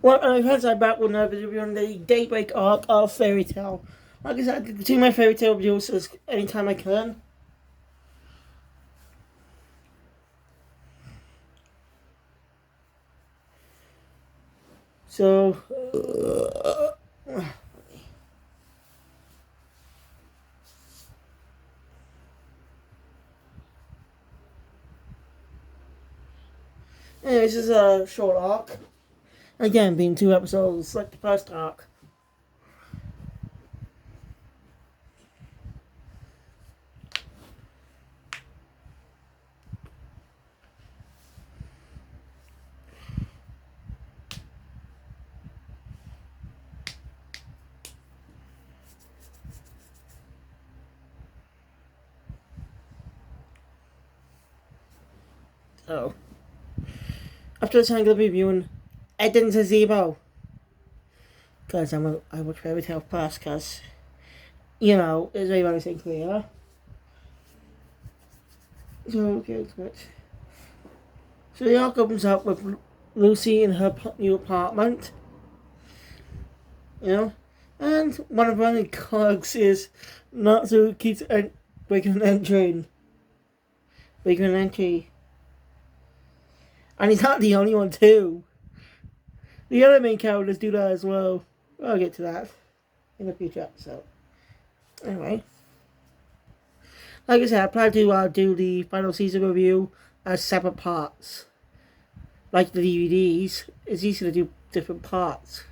Well, friends, I'm back with another review on the Daybreak arc of Fairy Tail. Like I said, I do my Fairy Tail reviews anytime I can. So, this is a short arc. Again, being 2 episodes, like the first arc. So, after this, I'm going to be reviewing Eden Zebo. Because I watch Fairy Tail first, because, you know, it's very well thing clear. So, okay, good. So the arc opens up with Lucy in her new apartment. You know? And one of her colleagues is Natsu keeps breaking an entry. And he's not the only one too. The other main characters do that as well. I'll get to that in a future episode. Anyway. Like I said, I plan to do the final season review as separate parts. Like the DVDs, it's easy to do different parts.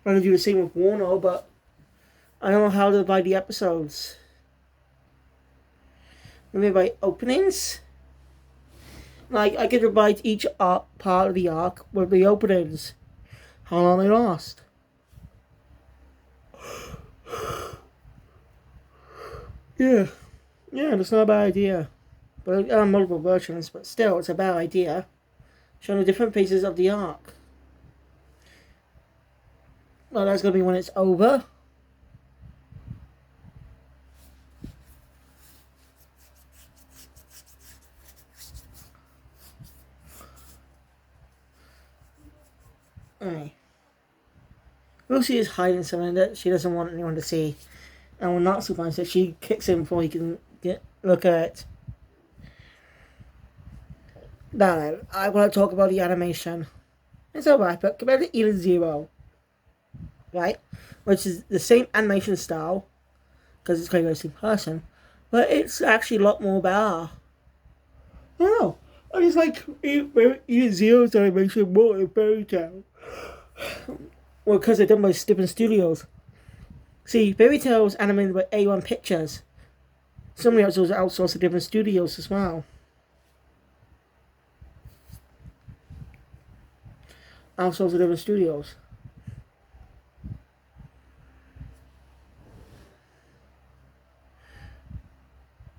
I'm going to do the same with Warner, but I don't know how to divide the episodes. Maybe by openings? Like, I could divide each part of the arc with the openings. How long they last. Yeah, that's not a bad idea. But there are multiple versions, but still, it's a bad idea. Showing the different phases of the arc. Well, that's going to be when it's over. Alright. Lucy is hiding something that she doesn't want anyone to see. And when Natsu finds it, she kicks him before he can look at it. Now, I want to talk about the animation. It's alright, but compared to Eden Zero, right? Which is the same animation style, because it's kind of the same person, but it's actually a lot more better. I don't know. I just like Eden Zero's animation more than Fairy Tail. Well, because they're done by different studios. See, Fairy Tail was animated by A1 Pictures. Some of the episodes are outsourced to different studios as well. Outsourced to different studios.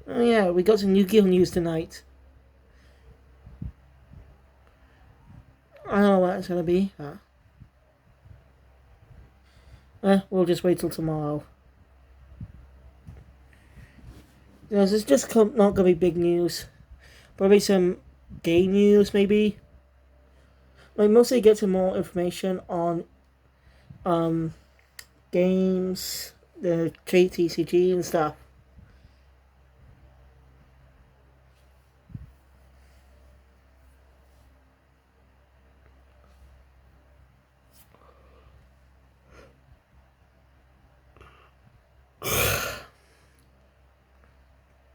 Oh yeah, we got some Yu-Gi-Oh news tonight. I don't know what it's gonna be. We'll just wait till tomorrow. Yes, it's just not gonna be big news. Probably some game news, maybe. Like mostly get some more information on games, the TCG and stuff.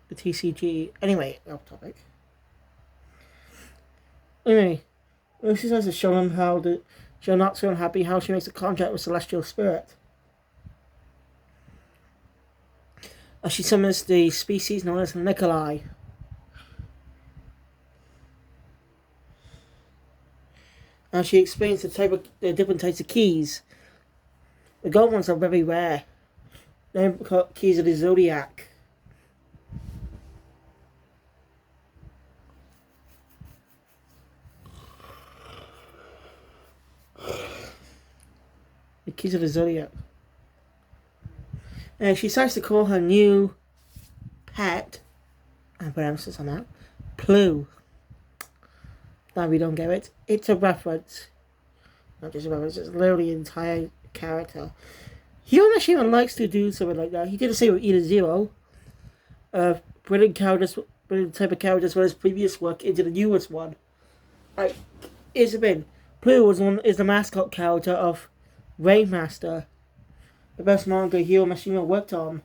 The TCG. Anyway, off topic. Anyway, Lucy says to show him how she'll not so unhappy how she makes a contract with Celestial Spirit. As she summons the species known as Nikolai. And she explains the different types of keys. The gold ones are very rare. They're called keys of the Zodiac. The keys of the Zodiac. And she starts to call her new pet and put emphasis on that. Plue. Now we don't get it. It's a reference. Not just a reference, it's literally an entire character. Hiro Mashima likes to do something like that. He did the same with Eden Zero. Bringing type of characters from his previous work into the newest one. Like, it's been. Plue is the mascot character of Rainmaster, the best manga Hiro Mashima worked on.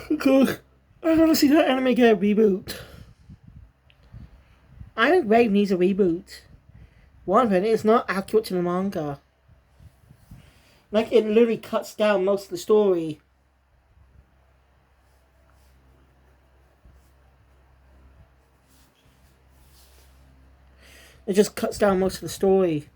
Because I want to see that anime get a reboot. I think Rave needs a reboot. One thing, it's not accurate to the manga. Like, it literally cuts down most of the story. It just cuts down most of the story.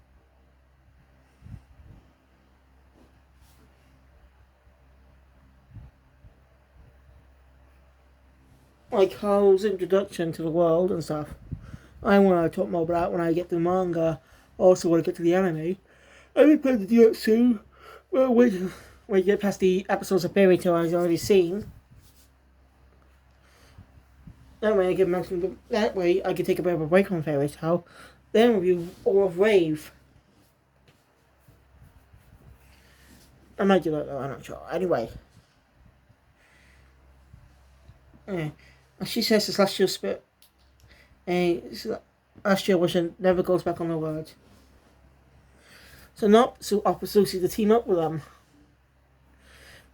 Like Haru's introduction to the world and stuff. I want to talk more about that when I get to the manga. I also want to get to the anime. I will plan to do it soon. Well, when you get past the episodes of Fairy Tail I've already seen. That way I can take a bit of a break from Fairy Tail. Then review all of Rave. I might do that though, I'm not sure. Anyway. Yeah. She says this last year's spirit. Last year which never goes back on her word. So not so offers Lucy to team up with them.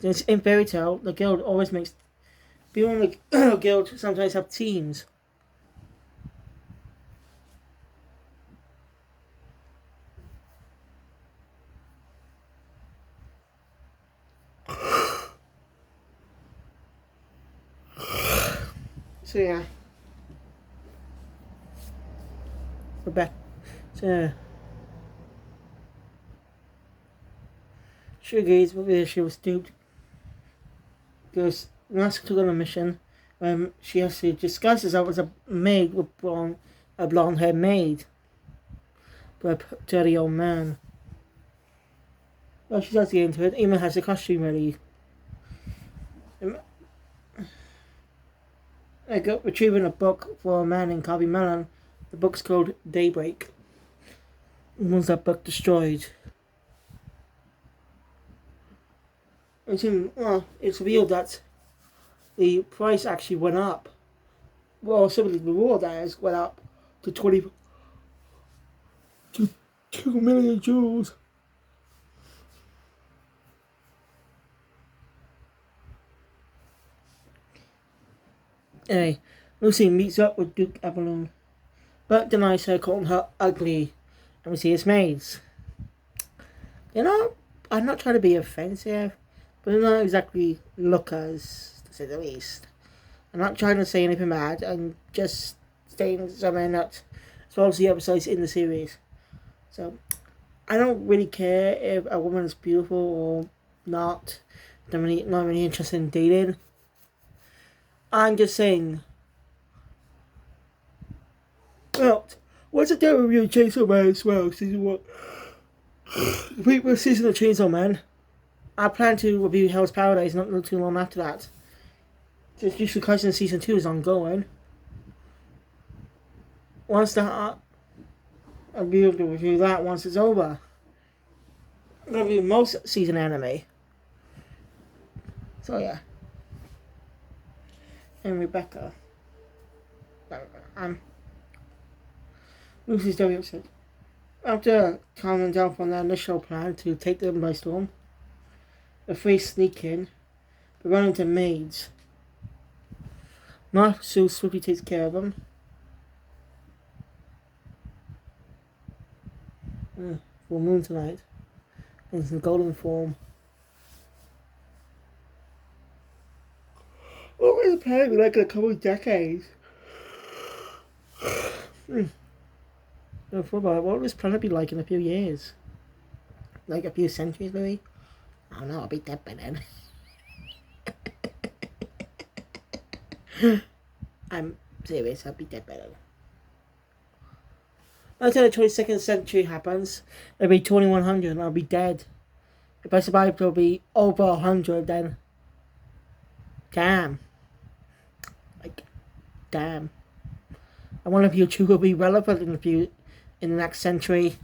Since in Fairy Tail, the guild always makes people in the guild sometimes have teams. So yeah. We're back. So she agrees with she was duped. Because Mask took on a mission she has to disguise herself as a maid with a blonde haired maid. But a dirty old man. Well, she does get into it, even has a costume ready. I got retrieving a book for a man named Kabi Melon. The book's called Daybreak. Once that book destroyed. It's revealed that the price actually went up. Well, simply the reward that is went up to 2 million jewels. Anyway, Lucy meets up with Duke Avalon, but denies her calling her ugly, and we see his maids. You know, I'm not trying to be offensive, but they're not exactly lookers, to say the least. I'm not trying to say anything bad, I'm just saying something that follows the episodes in the series. So, I don't really care if a woman is beautiful or not. Not really interested in dating. I'm just saying. Well, what's it do with you Chainsaw Man as well? Season 1. We're season of Chainsaw Man. I plan to review Hell's Paradise not too long after that. Jujutsu Kaisen Season 2 is ongoing. Once that, I'll be able to review that once it's over. I'm going to review most season anime. So yeah. And Rebecca. Lucy's very upset. After calming down from their initial plan to take them by storm, the three sneak in, but run into maids. Natsu swiftly takes care of them. Full moon tonight. In some golden form. What was the planet like in a couple of decades? What would this planet be like in a few years? Like a few centuries, maybe? I don't know, I'll be dead by then. I'm serious, I'll be dead by then. Until the 22nd century happens, it'll be 2100 and I'll be dead. If I survive till be over 100, then damn. Like, damn. I wonder if YouTube will be relevant in the next century.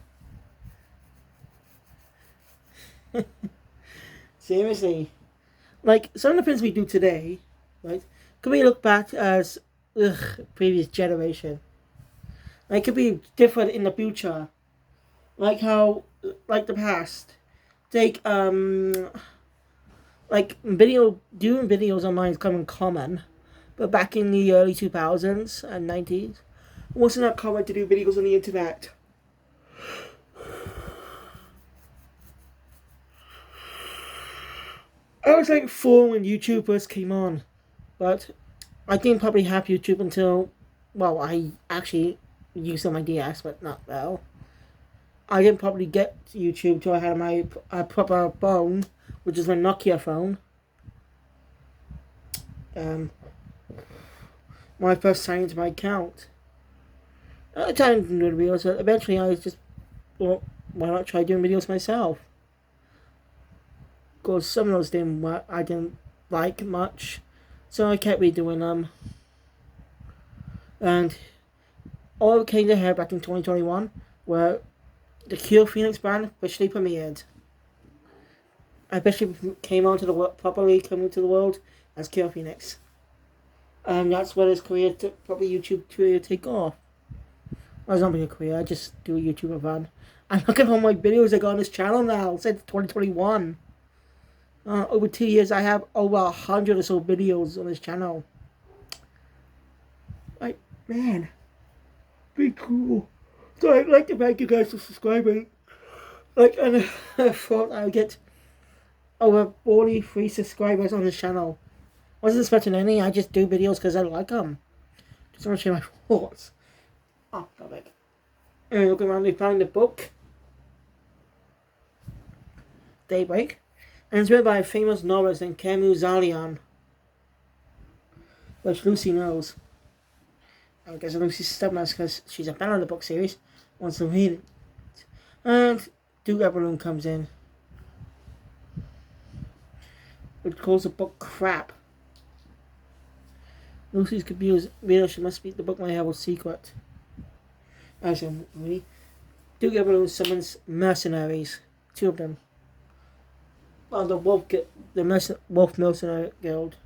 Seriously. Like, some of the things we do today, right, could we look back as, previous generation. Like, it could be different in the future. Like how, like the past. Take, like, doing videos online is becoming common. But back in the early 2000s and 90s, it wasn't that common to do videos on the internet. I was like 4 when YouTube first came on. But I didn't probably have YouTube until, well, I actually used on my DS, but not well. I didn't probably get YouTube till I had my proper phone, which is my Nokia phone. When I first signed into my account. At the time, I didn't do videos, but eventually I was just, well, why not try doing videos myself? Because some of those I didn't like much, so I kept redoing them. And all came to head back in 2021, where the Cure Phoenix band officially premiered. I officially came onto the world, properly coming to the world as Cure Phoenix. And that's where his career, probably YouTube career, take off. Well, it's not really a career, I just do YouTube for fun. And look at all my videos I got on this channel now, since 2021. Over 2 years, I have over 100 or so videos on this channel. Like, man, be cool. So I'd like to thank you guys for subscribing. Like, and I thought I would get over 43 subscribers on this channel. Wasn't expecting any, I just do videos because I like them. Just want to share my thoughts. Oh, got it. And looking around, we found the book, Daybreak. And it's written by a famous novelist named Camus, which Lucy knows. I guess Lucy's stepmother, because she's a fan of the book series, wants to read it. And Duke Everloon comes in, which calls the book crap. Lucy's confused. Reader, she must speak the book might have a secret. As in, really. Duke Everloon summons mercenaries, 2 of them. Well, the Wolf Mercenary Guild.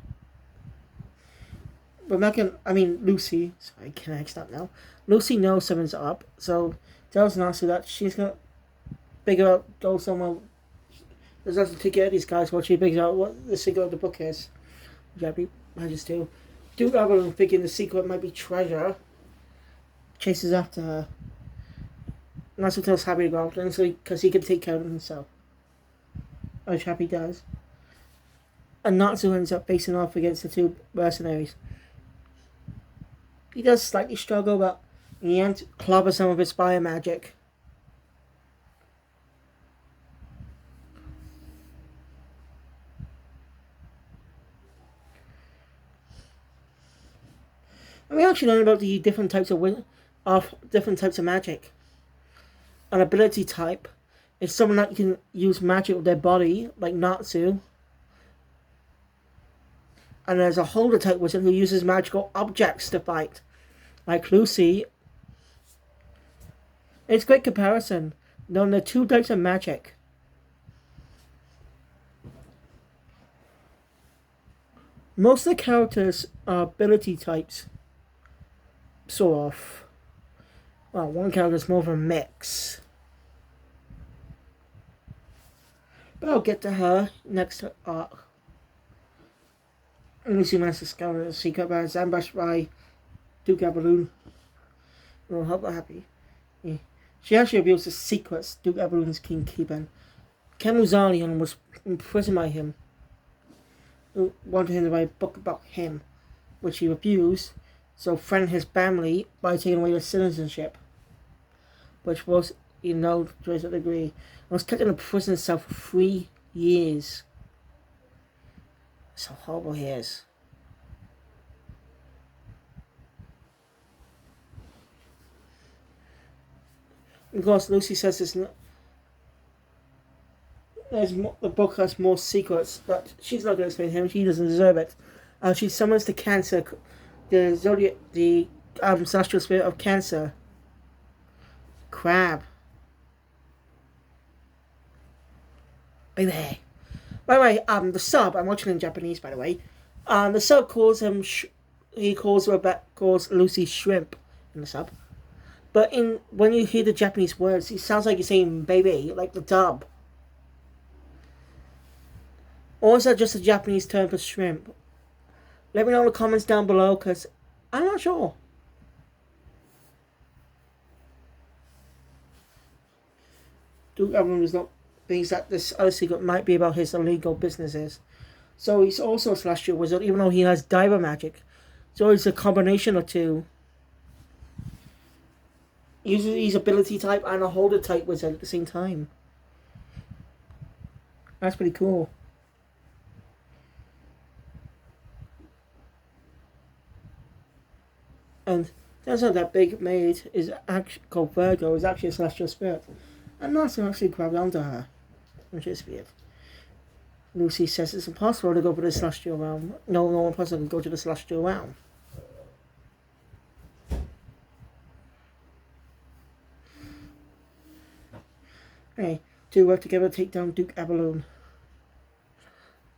Lucy, sorry, can I stop now? Lucy knows something's up, so tells Nasu that she's gonna go somewhere. There's nothing to take care of these guys while she figures out what the secret of the book is. Which I just do. Duke Everloon, thinking the secret might be treasure, chases after her. Nasu tells Happy to go after him because he can take care of himself. Which Happy does. And Natsu ends up facing off against the 2 mercenaries. He does slightly struggle, but in the end, clobbers some of his fire magic. And we actually learn about the different types of magic. An ability type is someone that can use magic with their body, like Natsu. And there's a holder type wizard who uses magical objects to fight, like Lucy. It's a great comparison, knowing the 2 types of magic. Most of the characters are ability types, sort of. Well, one character is more of a mix. But I'll get to her next arc. Lucy manages to discover a secret, but is ambushed by Duke Everloon. Will help her Happy. Yeah. She actually reveals the secrets Duke Everloon's king keeping. Kemuzalian was imprisoned by him, who wanted him to write a book about him, which he refused, so threatened his family by taking away their citizenship, which was, to a degree, and was kept in a prison cell for 3 years. So horrible he is. Of course, Lucy says the book has more secrets, but she's not going to explain him. She doesn't deserve it. She summons the cancer, the zodiac, the celestial spirit of cancer. Crab. Baby. By the way, the sub, I'm watching in Japanese, by the way. The sub calls him, he calls Lucy shrimp in the sub. But when you hear the Japanese words, it sounds like you're saying baby, like the dub. Or is that just a Japanese term for shrimp? Let me know in the comments down below, because I'm not sure. Duke Evelyn is not thinks that this other secret might be about his illegal businesses. So he's also a celestial wizard, even though he has diver magic. So it's a combination of two. He's ability type and a holder type wizard at the same time. That's pretty cool. And turns out that big maid is actually called Virgo, is actually a celestial spirit. And Narcy actually grabbed onto her, which is weird. Lucy says it's impossible to go to the celestial realm. No one person can go to the celestial realm. Hey, to work together to take down Duke Abalone.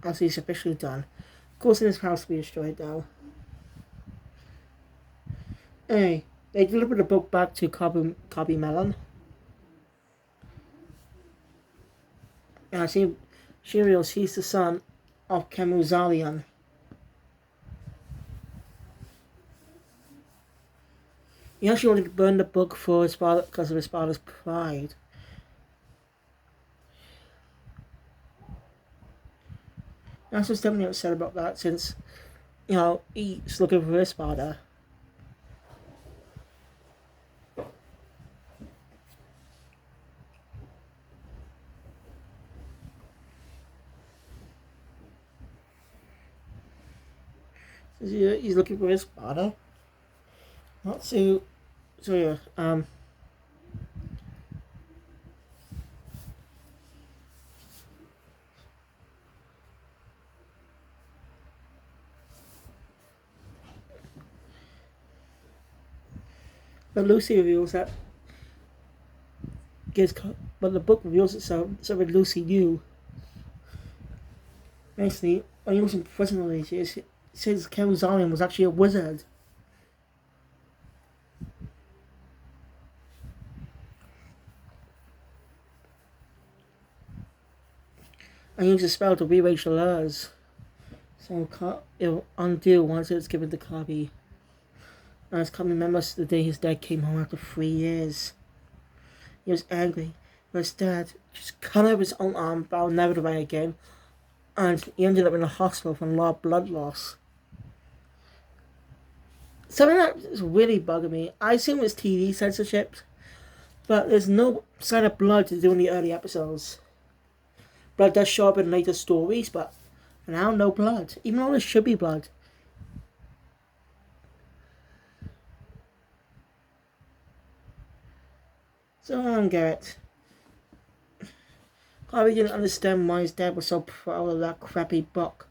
As he's officially done. Causing his house to be destroyed now. Hey, they delivered the book back to Cobby Melon. And I see she reveals he's the son of Kemuzalian. He actually wanted to burn the book for his father because of his father's pride. Nasser's definitely upset about that since, he's looking for his father. He's looking for his father. Not so yeah, but Lucy reveals that but the book reveals itself so that Lucy knew. Basically, when he was in prison all these years, it says Kemuzalian was actually a wizard. And used a spell to rearrange the letters. So it'll undo once it's given to Cobby. As Cobby remembers the day his dad came home after 3 years. He was angry, but his dad just cut off his own arm, vowed never to run again, and he ended up in a hospital from blood loss. Something that is really bugging me. I assume it's TV censorship, but there's no sign of blood to do in the early episodes. Blood does show up in later stories, but for now, no blood. Even though there should be blood. So I don't get it. Cobby didn't understand why his dad was so proud of that crappy book.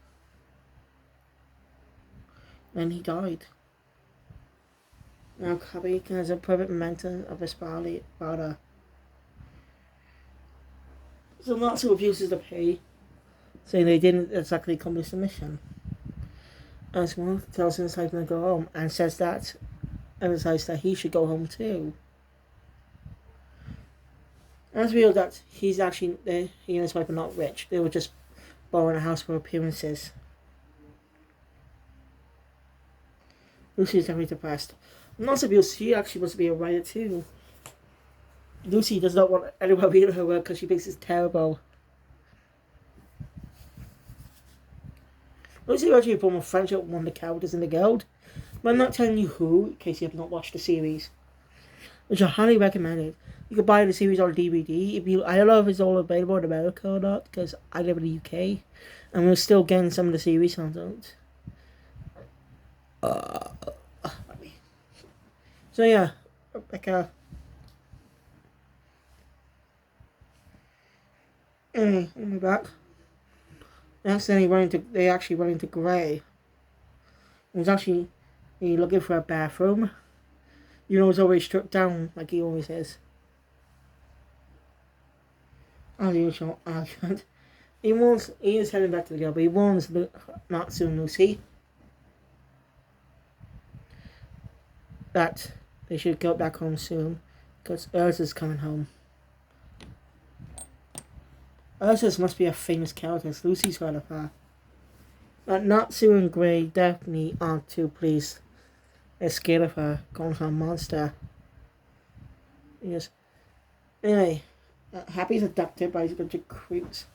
And he died. Now Cobby has a perfect memento of his father. So Natsu refuses to pay, saying they didn't exactly accomplish the mission. As well, tells him it's time to go home and says that, emphasizes that he should go home too. As revealed that he and his wife are not rich. They were just borrowing a house for appearances. Lucy is definitely depressed. Not because she actually wants to be a writer too. Lucy does not want anyone reading her work because she thinks it's terrible. Lucy actually formed a friendship with one of the characters in the guild, but I'm not telling you who, in case you have not watched the series. Which I highly recommend it. You can buy the series on DVD. I don't know if it's all available in America or not, because I live in the UK, and we're still getting some of the series content. So yeah, Rebecca. Anyway, we'll be back. Next thing they actually run into Grey. He was actually looking for a bathroom. You know, he's always stripped down like he always is. As usual, argument. He is heading back to the girl, but he warns Natsu and Lucy that they should go back home soon because Ursa's coming home. Ursa must be a famous character. Lucy's heard of her. But Natsu and Grey definitely aren't too pleased. They're scared of her, calling her a monster. Yes. Anyway, Happy's abducted by a bunch of creeps.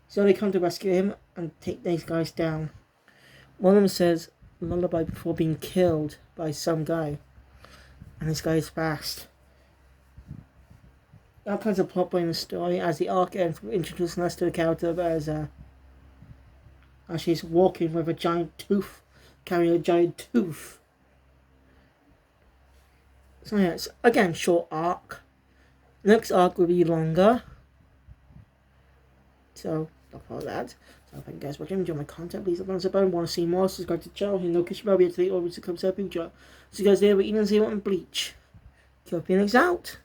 So they come to rescue him and take these guys down. One of them says lullaby before being killed by some guy. And this guy is fast. That plays a plot point in the story as the arc ends with introducing us to the character of Ursa. As she's walking with a giant tooth, carrying a giant tooth. So yeah, it's again short arc. Next arc will be longer. So look for that. So thank you guys for watching. Enjoy my content. Please like and subscribe. Want to see more? Subscribe to the channel. You know, because you might be able to always come to the future. So you guys there, we're eating zero and bleach. Europeans out.